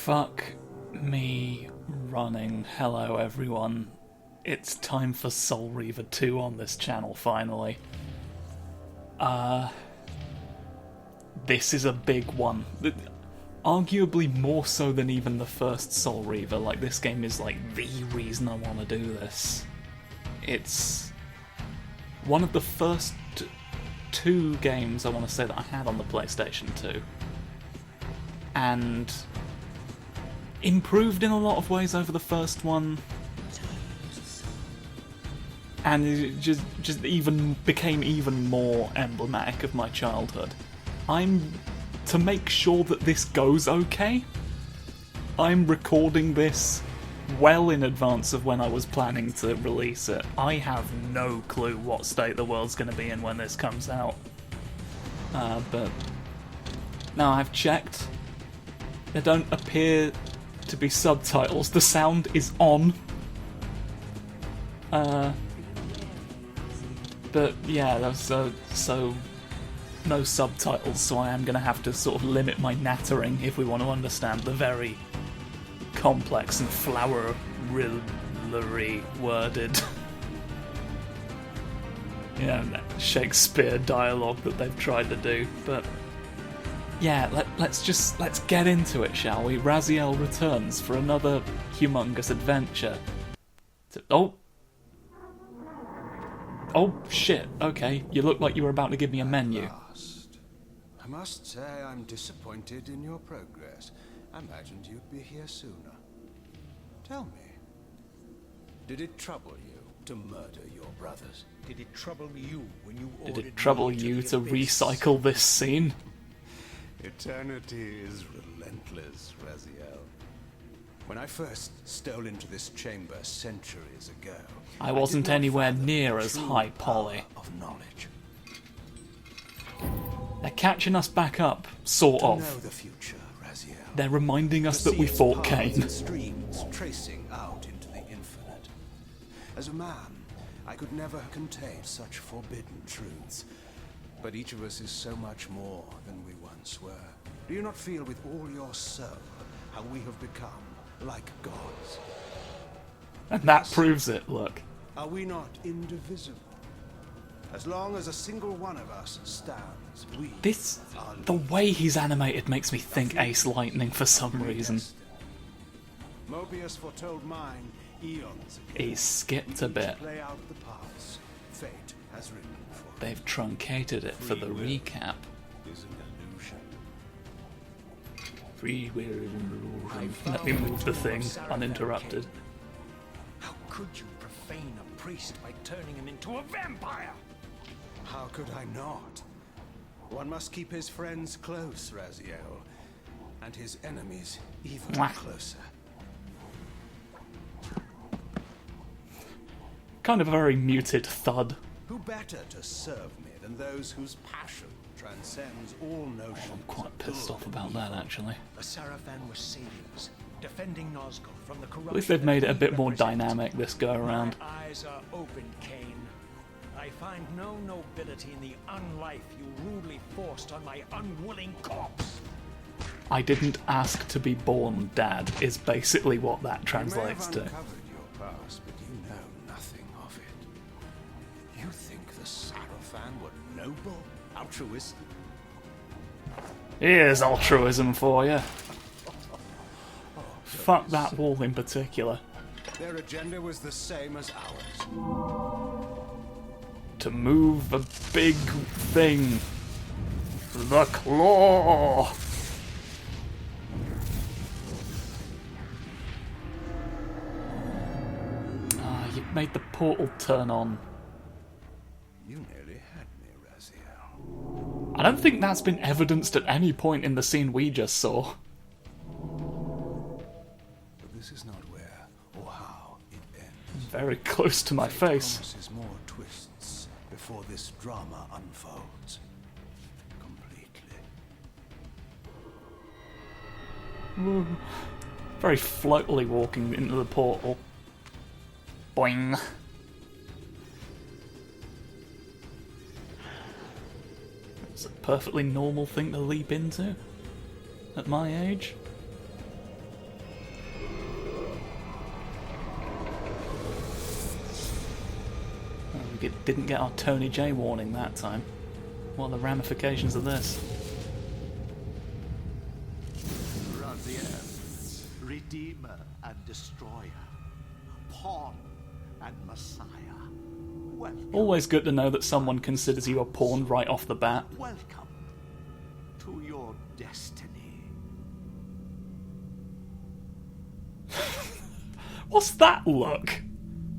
Fuck me running. Hello everyone. It's time for Soul Reaver 2 on this channel finally. This is a big one. Arguably more so than even the first Soul Reaver. Like, this game is like the reason I want to do this. It's one of the first two games I want to say that I had on the PlayStation 2. And improved in a lot of ways over the first one, and it just even became even more emblematic of my childhood. To make sure that this goes okay, I'm recording this well in advance of when I was planning to release it. I have no clue what state the world's going to be in when this comes out. But now I've checked. There don't appear to be subtitles. The sound is on. But yeah, that's so no subtitles, so I am going to have to sort of limit my nattering if we want to understand the very complex and flowery worded Shakespeare dialogue that they've tried to do. But yeah, let's get into it, shall we? Raziel returns for another humongous adventure. Oh shit, okay. You look like you were about to give me a menu. I must say I'm disappointed in your progress. I imagined you'd be here sooner. Tell me, did it trouble you to murder your brothers? Did it trouble you when you ordered Did it trouble you to recycle this scene? Eternity is relentless, Raziel. When I first stole into this chamber centuries ago, I wasn't anywhere near as high poly. Of knowledge. They're catching us back up, sort To know of. the future, Raziel. They're reminding us To that we see its fought paths Cain. and streams tracing out into the infinite. As a man, I could never contain such forbidden truths. But each of us is so much more than we once were. Do you not feel with all your soul how we have become like gods? And that proves it, look. Are we not indivisible? As long as a single one of us stands, we are The way he's animated makes me think Ace Lightning for some reason. Mobius foretold mine eons ago. He's skipped a bit. Play out the paths fate has written for us. They've truncated it for the recap. Is an illusion. Free will illusion. Let me move the thing uninterrupted. How could you profane a priest by turning him into a vampire? How could I not? One must keep his friends close, Raziel, and his enemies even Mwah. closer. Kind of a very muted thud. Who better to serve me than those whose passion transcends all notions? I'm quite pissed off about that, actually. The Sarafan were saviors, defending Nazgul from the corruption. At least they've made it a that bit we more represent. dynamic this go around. My eyes are open, Cain. I find no nobility in the unlife you rudely forced on my unwilling corpse. I didn't ask to be born, Dad, is basically what that translates you to. may have uncovered your past, but you know nothing of it. You think the Sarafan were noble, altruistic? Here's altruism for you. Fuck that wall in particular. Their agenda was the same as ours. To move a big thing. The claw! You made the portal turn on. You nearly had me, Raziel. I don't think that's been evidenced at any point in the scene we just saw. But this is not where or how it ends. Very close to my face. Promises more twists before this drama unfolds completely. Very floatily walking into the portal. Boing. It's a perfectly normal thing to leap into at my age. didn't get our Tony J warning that time. What are the ramifications of this? Raziel, Redeemer and Destroyer, Pawn and Messiah. Welcome. Always good to know that someone considers you a pawn right off the bat. Welcome to your destiny. What's that look?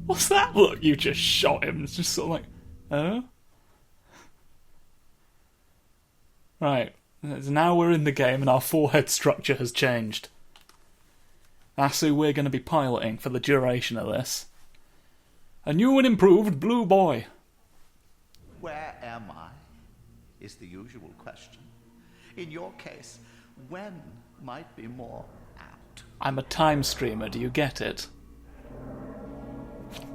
What's that look? You just shot him. It's just sort of like, oh? Right. Now we're in the game and our forehead structure has changed. That's who we're going to be piloting for the duration of this. A new and improved blue boy. Where am I? Is the usual question. In your case, when might be more apt. I'm a time streamer, do you get it?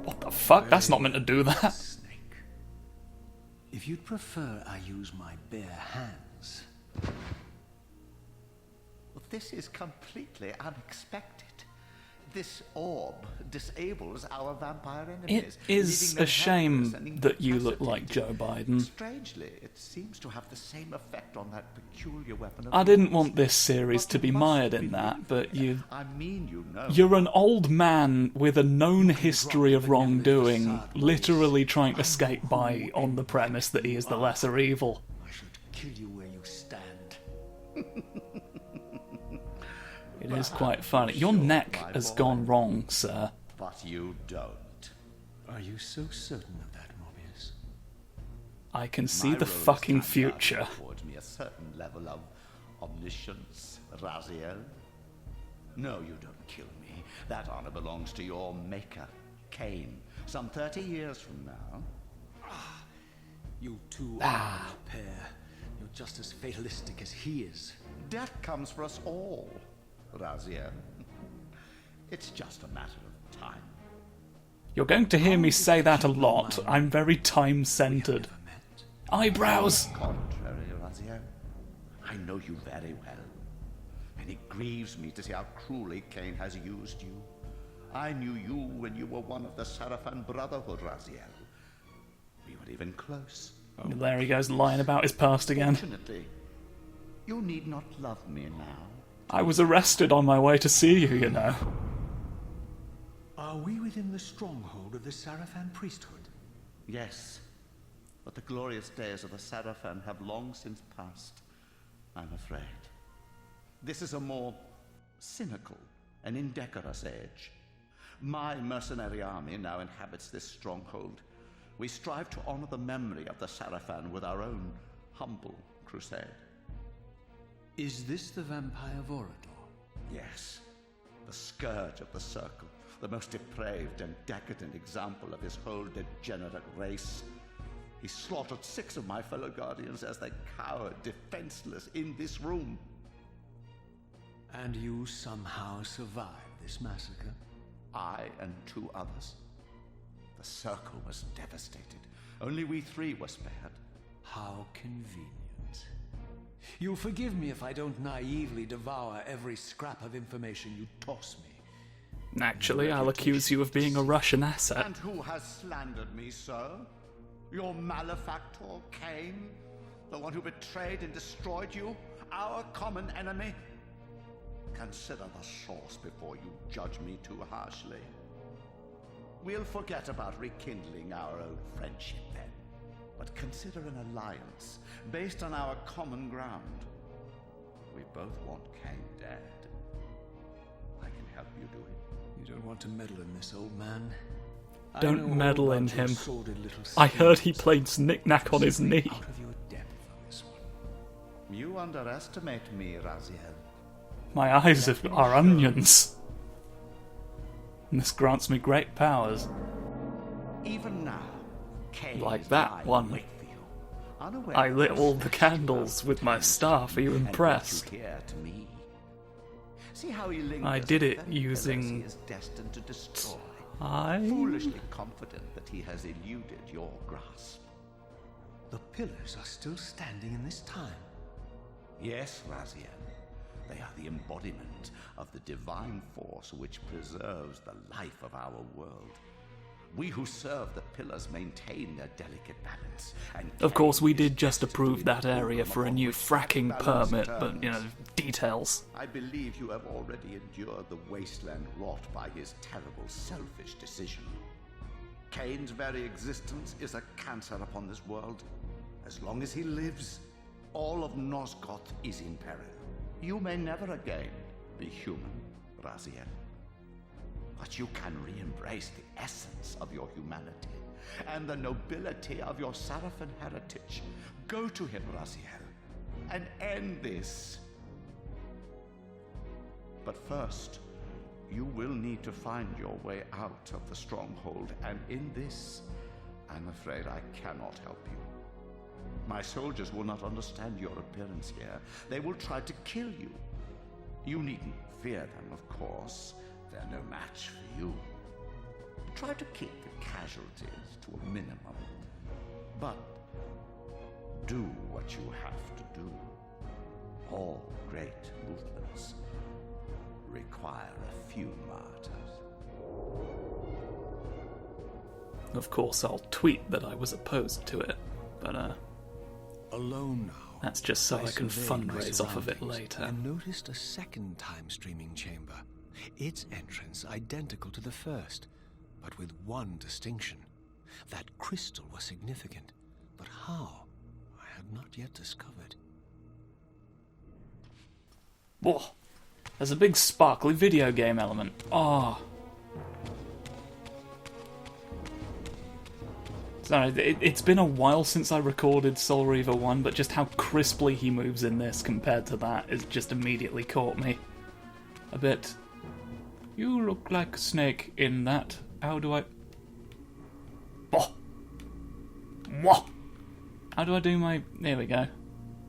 What the fuck? That's not meant to do that. Snake. If you'd prefer I use my bare hands. Well, this is completely unexpected. This orb disables our vampire enemies. It is a shame that you look like Joe Biden. Strangely, it seems to have the same effect on that peculiar weapon of I didn't yours. want this series to be But mired must in that, believe but you... I mean, you know. You're an old man with a known history of wrongdoing, literally trying to skate by on the premise that he is the lesser evil. I should kill you where you stand. It is quite funny. Your neck has gone wrong, sir. But you don't. Are you so certain of that, Mobius? I can see My the role is fucking timed out future. towards me a certain level of omniscience, Raziel. No, you don't kill me. That honor belongs to your maker, Cain. Some 30 years from now. You two are a pair. You're just as fatalistic as he is. Death comes for us all, Raziel. It's just a matter of time. You're going to hear me say that a lot. I'm very time-centered. Never met. Eyebrows! Contrary, Raziel. I know you very well. And it grieves me to see how cruelly Cain has used you. I knew you when you were one of the Sarafan Brotherhood, Raziel. We were even close. There he goes, lying about his past again. Fortunately, you need not love me now. I was arrested on my way to see you, you know. Are we within the stronghold of the Sarafan priesthood? Yes, but the glorious days of the Sarafan have long since passed, I'm afraid. This is a more cynical and indecorous age. My mercenary army now inhabits this stronghold. We strive to honor the memory of the Sarafan with our own humble crusade. Is this the vampire Vorador? Yes, the scourge of the Circle, the most depraved and decadent example of his whole degenerate race. He slaughtered 6 of my fellow guardians as they cowered defenseless in this room. And you somehow survived this massacre? I and 2 others. The Circle was devastated. Only we 3 were spared. How convenient. You'll forgive me if I don't naively devour every scrap of information you toss me. Actually, I'll accuse you of being a Russian asset. And who has slandered me, sir? Your malefactor, Cain? The one who betrayed and destroyed you? Our common enemy? Consider the source before you judge me too harshly. We'll forget about rekindling our old friendship then. But consider an alliance based on our common ground. We both want Cain dead. I can help you do it. You don't want to meddle in this, old man. I Don't know all meddle in about your him. sordid little I heard he schemes. played Knick-Knack on his knee. Out of your depth on this one. You underestimate me, Raziel. My eyes are onions. And this grants me great powers. Even now, Cain Like is that lying one. in wait for you, unaware I of lit the all the strategy candles of with my staff. Are you and brought impressed? you here to me. See how he lingers I did at it the very using- pillars he is destined to destroy. I... Foolishly confident that he has eluded your grasp. The pillars are still standing in this time. Yes, Raziel. They are the embodiment of the divine force which preserves the life of our world. We who serve the pillars maintain their delicate balance. And Of course, we did just approve that area for a new fracking permit, but, you know, details. I believe you have already endured the wasteland wrought by his terrible, selfish decision. Kane's very existence is a cancer upon this world. As long as he lives, all of Nosgoth is in peril. You may never again be human, Raziel. But you can re-embrace the essence of your humanity and the nobility of your Sarafan heritage. Go to him, Raziel, and end this. But first, you will need to find your way out of the stronghold, and in this, I'm afraid I cannot help you. My soldiers will not understand your appearance here. They will try to kill you. You needn't fear them, of course. They're no match for you. Try to keep the casualties to a minimum. But do what you have to do. All great movements require a few martyrs. Of course, I'll tweet that I was opposed to it, but, Alone now. that's just so I can surveyed my fundraise off of it surroundings later. and noticed a second time streaming chamber. Its entrance identical to the first, but with one distinction. That crystal was significant, but how? I had not yet discovered. Whoa! There's a big sparkly video game element. Ah. Sorry, it's been a while since I recorded Soul Reaver 1, but just how crisply he moves in this compared to that has just immediately caught me. A bit. You look like a snake in that. How do I... Oh. Whoa. How do I do my... There we go.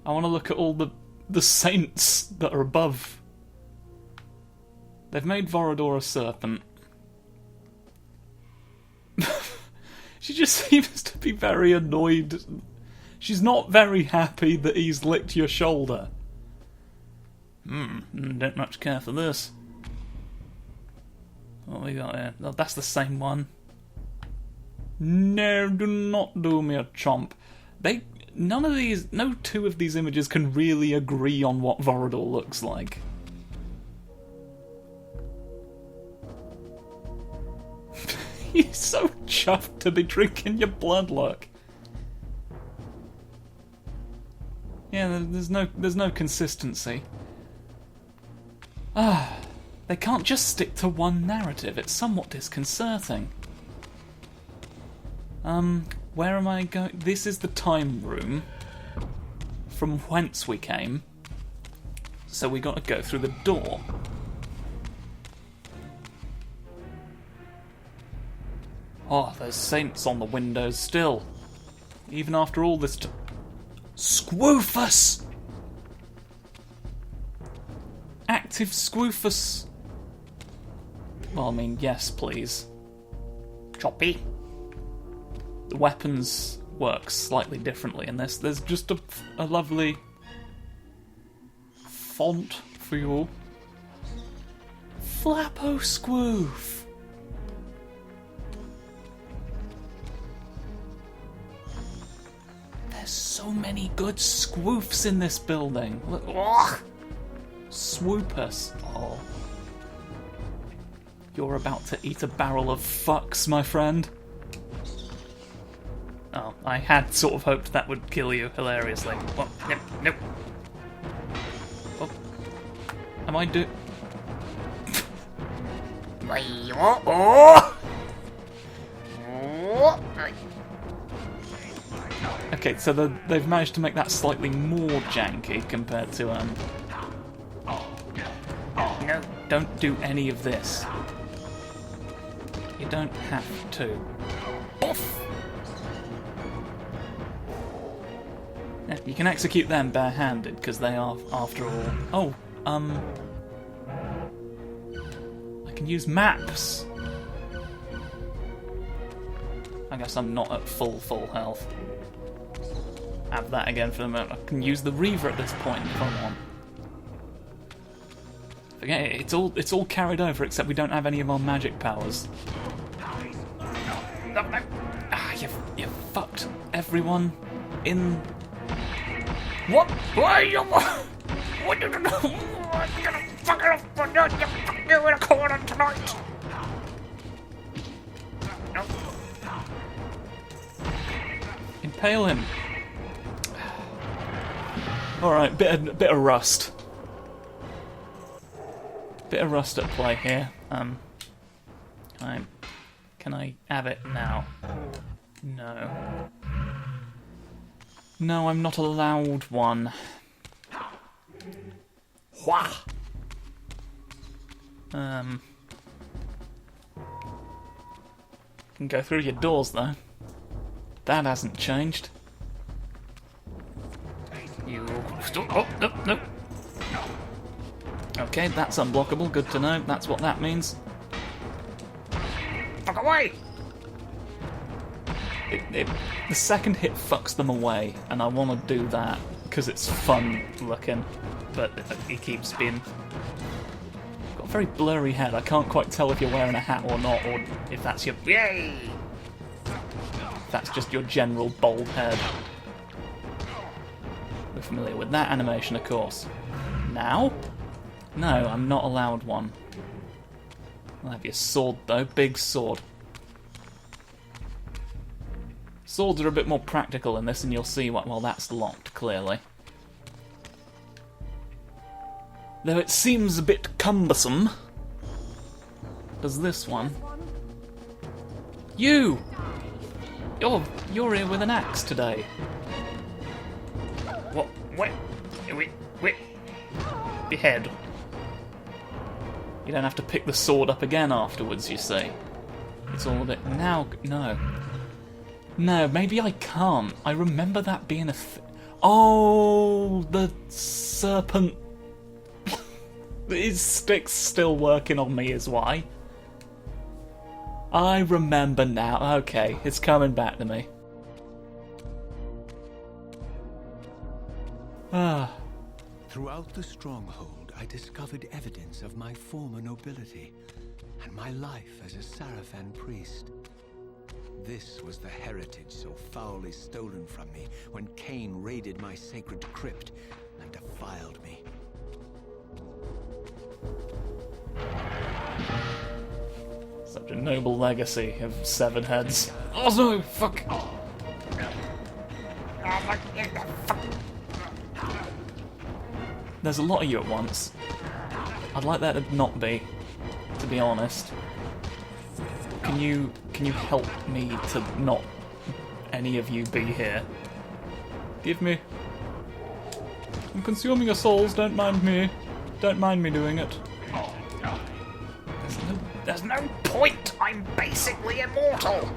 I want to look at all the saints that are above. They've made Vorador a serpent. She just seems to be very annoyed. She's not very happy that he's licked your shoulder. Don't much care for this. What we got here? Oh, that's the same one. No, do not do me a chomp. No two of these images can really agree on what Vorador looks like. He's so chuffed to be drinking your blood, look. Yeah, there's no consistency. They can't just stick to one narrative. It's somewhat disconcerting. Where am I going? This is the time room from whence we came. So we got to go through the door. Oh, there's saints on the windows still. Even after all this Squoofus! Active Squoofus. Well, I mean, yes, please. Choppy. The weapons work slightly differently in this. There's just a lovely font for you all. Flappo Squoof. There's so many good squoofs in this building. Look, oh. Swoopus. Oh. You're about to eat a barrel of fucks, my friend. Oh, I had sort of hoped that would kill you hilariously. Oh, nope. Oh. Am I Okay, so they've managed to make that slightly more janky compared to No, don't do any of this. You don't have to. Off. Yeah, you can execute them barehanded because they are, after all. Oh, I can use maps. I guess I'm not at full health. Have that again for the moment. I can use the Reaver at this point if I want. Forget it. It's all carried over except we don't have any of our magic powers. Ah, you fucked everyone in... What? Why are you... What did you do? I'm gonna fuck it off, you in a corner tonight. No. Impale him. Alright, bit of rust. Bit of rust at play here. Can I have it now? No. No, I'm not allowed one. Wha! Can go through your doors though. That hasn't changed. You... Oh, no. Okay, that's unblockable, good to know. That's what that means. Fuck away! The second hit fucks them away, and I want to do that, because it's fun looking, but it keeps being... Got a very blurry head, I can't quite tell if you're wearing a hat or not, or if that's your... Yay! That's just your general bald head. We're familiar with that animation, of course. Now? No, I'm not allowed one. I'll have your sword, though. Big sword. Swords are a bit more practical in this, and you'll see what... Well, that's locked, clearly. Though it seems a bit cumbersome. Does this one? You! You're here with an axe today. What? Wait. Behead. You don't have to pick the sword up again afterwards, you see. It's all a bit... Now... No. No, maybe I can't. I remember that being a Oh, the serpent... His stick's still working on me is why. I remember now. Okay, it's coming back to me. Throughout the stronghold, I discovered evidence of my former nobility and my life as a Sarafan priest. This was the heritage so foully stolen from me when Cain raided my sacred crypt and defiled me. Such a noble legacy of severed heads. Oh no, fuck! There's a lot of you at once. I'd like there to not be, to be honest. Can you help me to not any of you be here? Give me... I'm consuming your souls, don't mind me. Don't mind me doing it. There's no point! I'm basically immortal!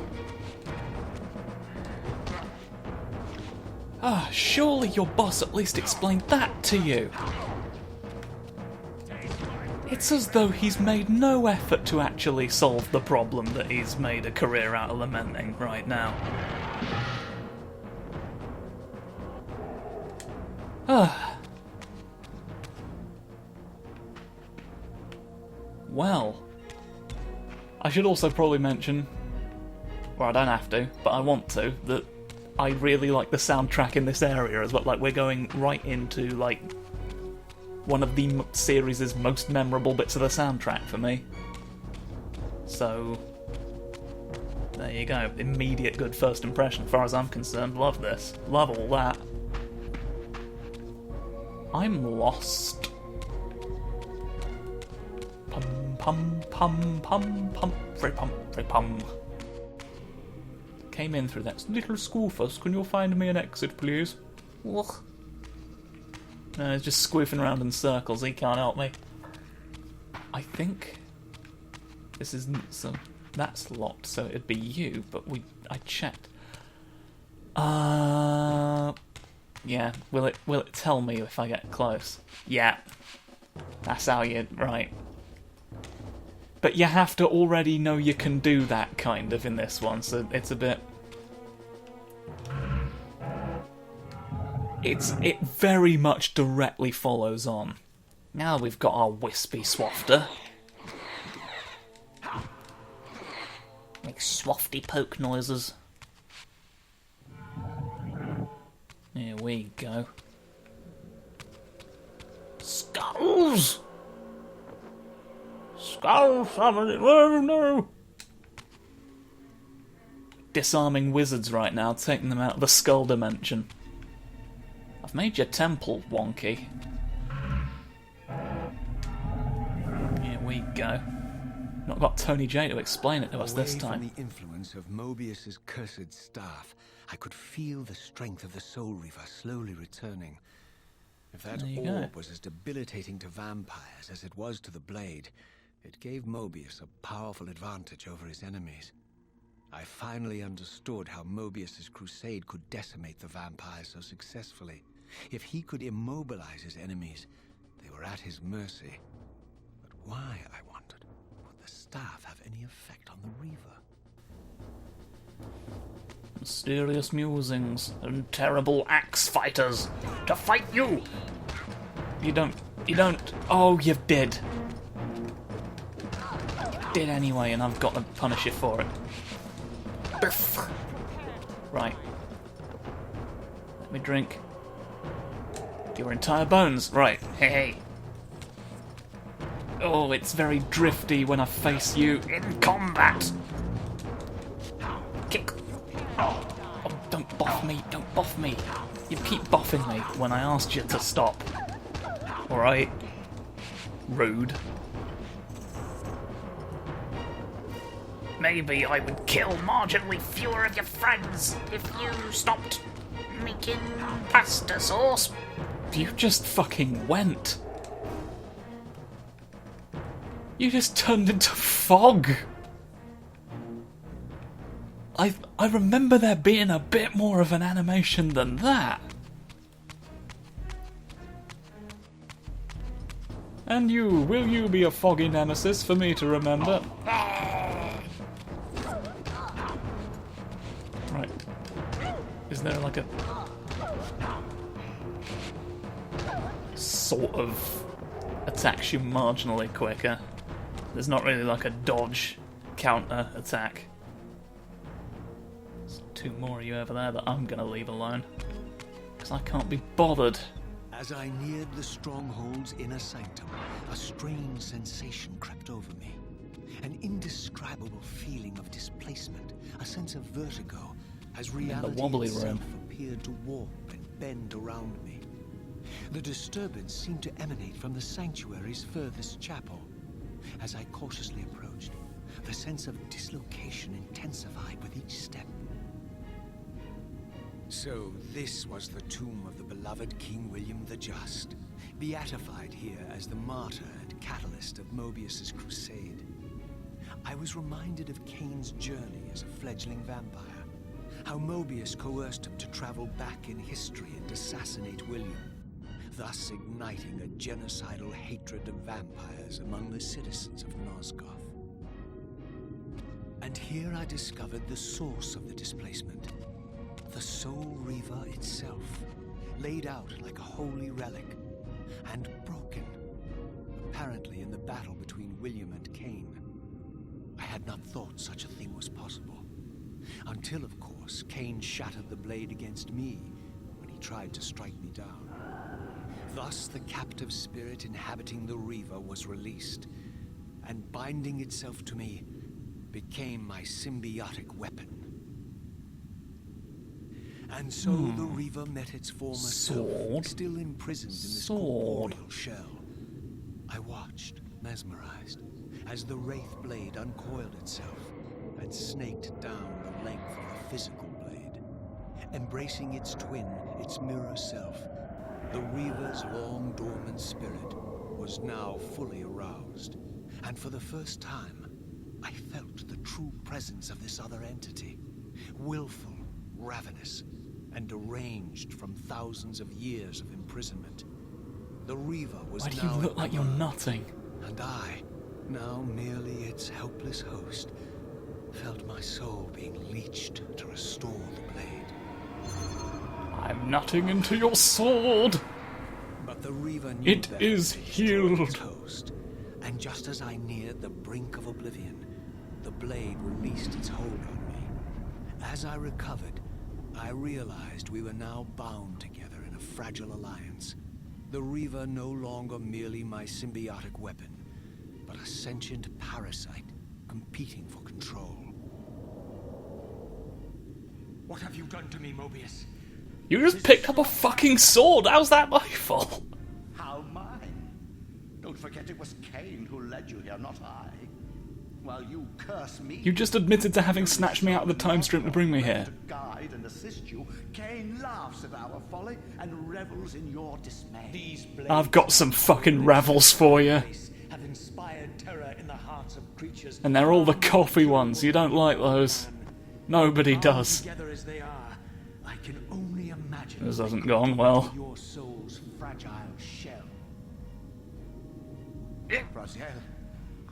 Ah, surely your boss at least explained that to you. It's as though he's made no effort to actually solve the problem that he's made a career out of lamenting right now. Well, I should also probably mention, well, I don't have to, but I want to, that I really like the soundtrack in this area as well. Like, we're going right into, like, one of the series' most memorable bits of the soundtrack for me. So, there you go. Immediate good first impression, as far as I'm concerned. Love this. Love all that. I'm lost. Pum pum pum pum pum. Came in through that little school first. Can you find me an exit, please? Ugh. No, he's just squiffing around in circles. He can't help me. I think this isn't so. That's locked, so it'd be you. But I checked. Yeah. Will it tell me if I get close? Yeah. That's how you right. But you have to already know you can do that kind of in this one, so it's a bit. It very much directly follows on. Now we've got our wispy swafter. Make swafty poke noises. Here we go. Skulls! Skull summoning! Oh no! Disarming wizards right now, taking them out of the skull dimension. I've made your temple wonky. Here we go. Not got Tony J to explain it to us this time. From the influence of Mobius's cursed staff, I could feel the strength of the Soul Reaver slowly returning. If that orb was as debilitating to vampires as it was to the blade, it gave Mobius a powerful advantage over his enemies. I finally understood how Mobius's crusade could decimate the vampires so successfully. If he could immobilize his enemies, they were at his mercy. But why, I wondered, would the staff have any effect on the Reaver? Mysterious musings and terrible axe fighters to fight you! You don't. Oh, you did. You did anyway, and I've got to punish you for it. Biff. Right. Let me drink. Your entire bones. Right. Hey. Oh, it's very drifty when I face you in combat. Kick. Oh, don't buff me. Don't buff me. You keep buffing me when I asked you to stop. Alright. Rude. Maybe I would kill marginally fewer of your friends if you stopped making pasta sauce. You just fucking went. You just turned into fog. I remember there being a bit more of an animation than that. And will you be a foggy nemesis for me to remember? Right. Is there like a sort of attacks you marginally quicker? There's not really like a dodge counter attack. There's two more of you over there that I'm gonna leave alone. Because I can't be bothered. As I neared the stronghold's inner sanctum, a strange sensation crept over me. An indescribable feeling of displacement, a sense of vertigo, as reality itself appeared to warp and bend around me. The disturbance seemed to emanate from the sanctuary's furthest chapel. As I cautiously approached, the sense of dislocation intensified with each step. So this was the tomb of the beloved King William the Just, beatified here as the martyr and catalyst of Mobius's crusade. I was reminded of Kane's journey as a fledgling vampire, how Mobius coerced him to travel back in history and assassinate William, thus igniting a genocidal hatred of vampires among the citizens of Nosgoth. And here I discovered the source of the displacement. The Soul Reaver itself, laid out like a holy relic, and broken, apparently in the battle between William and Kane. I had not thought such a thing was possible, until, of course, Kane shattered the blade against me when he tried to strike me down. Thus, the captive spirit inhabiting the Reaver was released, and binding itself to me, became my symbiotic weapon. And so the Reaver met its former self, still imprisoned in this corporeal shell. I watched, mesmerized, as the Wraith blade uncoiled itself and snaked down the length of the physical blade. Embracing its twin, its mirror self, the Reaver's long-dormant spirit was now fully aroused. And for the first time, I felt the true presence of this other entity. Willful, ravenous, and deranged from thousands of years of imprisonment. The Reaver was now... Why do you look like you're nutting? And I, now merely its helpless host, felt my soul being leached to restore the blade. I'm nutting into your sword! But the Reaver knew it is healed. Host, and just as I neared the brink of oblivion, the blade released its hold on me. As I recovered, I realized we were now bound together in a fragile alliance. The Reaver no longer merely my symbiotic weapon, but a sentient parasite competing for control. What have you done to me, Mobius? You just picked up a fucking sword. How's that my fault? How mine? Don't forget it was Cain who led you here, not I. While you curse me... You just admitted to having snatched me out of the time stream to bring me here. To guide and assist you, Cain laughs at our folly and revels in your dismay. These blades I've got some fucking revels for you. have inspired terror in the hearts of creatures. And they're all the coffee ones. You don't like those. Nobody does. Together as they are, I can only imagine This hasn't gone well. your soul's fragile shell. Raziel,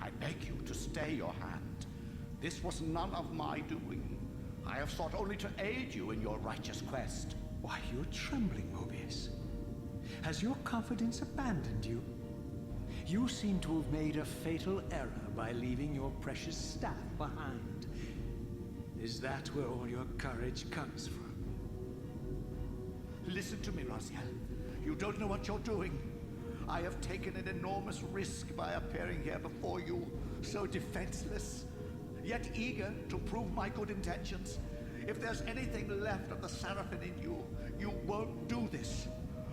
I beg you to stay your hand. This was none of my doing. I have sought only to aid you in your righteous quest. Why, you're trembling, Mobius. Has your confidence abandoned you? You seem to have made a fatal error by leaving your precious staff behind. Is that where all your courage comes from? Listen to me, Raziel. You don't know what you're doing. I have taken an enormous risk by appearing here before you, so defenseless, yet eager to prove my good intentions. If there's anything left of the Seraphim in you, you won't do this.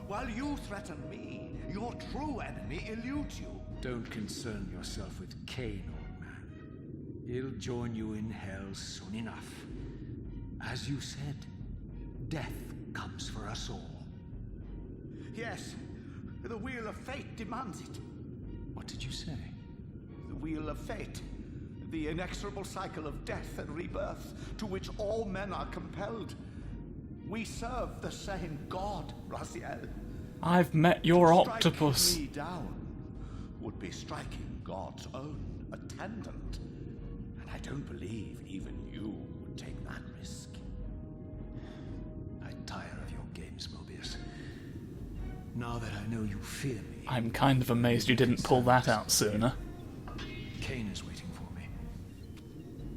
While you threaten me, your true enemy eludes you. Don't concern yourself with Cain, old man. He'll join you in hell soon enough. As you said, death comes for us all. Yes, the wheel of fate demands it. What did you say? The wheel of fate. The inexorable cycle of death and rebirth to which all men are compelled. We serve the same God, Raziel. I've met your Striking octopus. me down would be striking God's own attendant. And I don't believe even you would take that risk. I tire of your games, Mobius. Now that I know you fear me... I'm kind of amazed you didn't pull that out sooner. Cain is waiting for me.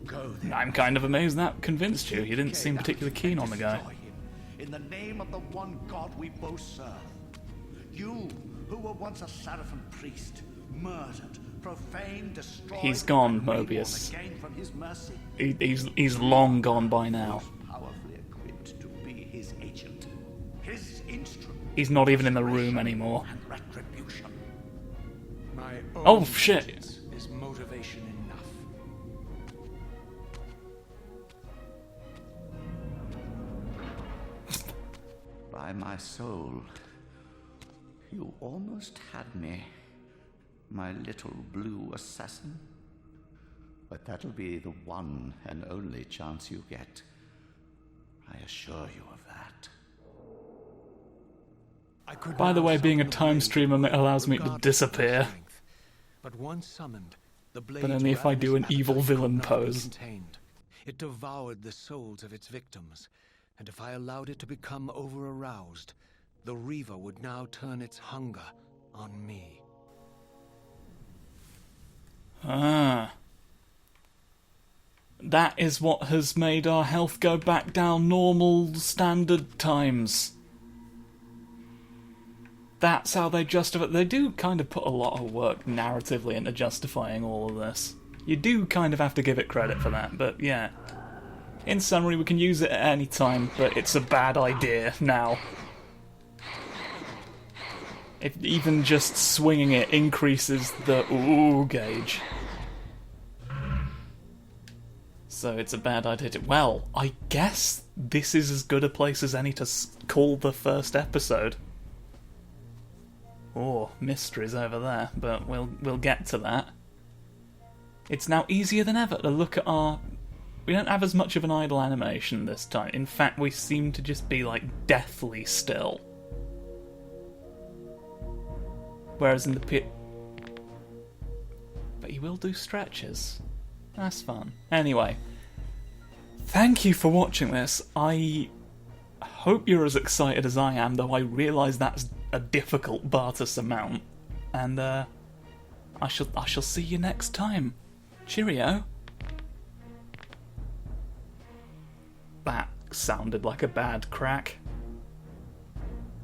Go then. I'm kind of amazed that convinced you. You didn't seem particularly keen on the guy. Destroy him in the name of the one God we both serve. You, who were once a Seraphim priest, murdered, profaned, destroyed... He's gone, and reborn Mobius. again from his mercy. He's long gone by now. Most powerfully equipped to be his agent. His instrument. He's not even in the room anymore. And retribution. My own Oh, shit. vengeance is motivation enough. By my soul, you almost had me, my little blue assassin. But that'll be the one and only chance you get. I assure you of that. I could By the now way, being a summon the time blade, streamer allows me to regardless of my disappear. strength. But once summoned, the blade But only if I do an evil villain pose. Contained. It devoured the souls of its victims, and if I allowed it to become over-aroused, the Reaver would now turn its hunger on me. Ah. That is what has made our health go back down normal standard times. That's how they justify... They do kind of put a lot of work narratively into justifying all of this. You do kind of have to give it credit for that, but yeah. In summary, we can use it at any time, but it's a bad idea now. If even just swinging it increases the ooh gauge. So it's a bad idea to... Well, I guess this is as good a place as any to call the first episode. Oh, mysteries over there, but we'll get to that. It's now easier than ever to look at our... We don't have as much of an idle animation this time. In fact, we seem to just be, like, deathly still. Whereas in the pit... But he will do stretches. That's fun. Anyway, thank you for watching this. I hope you're as excited as I am, though I realise that's a difficult bar to surmount. And I shall see you next time. Cheerio. That sounded like a bad crack.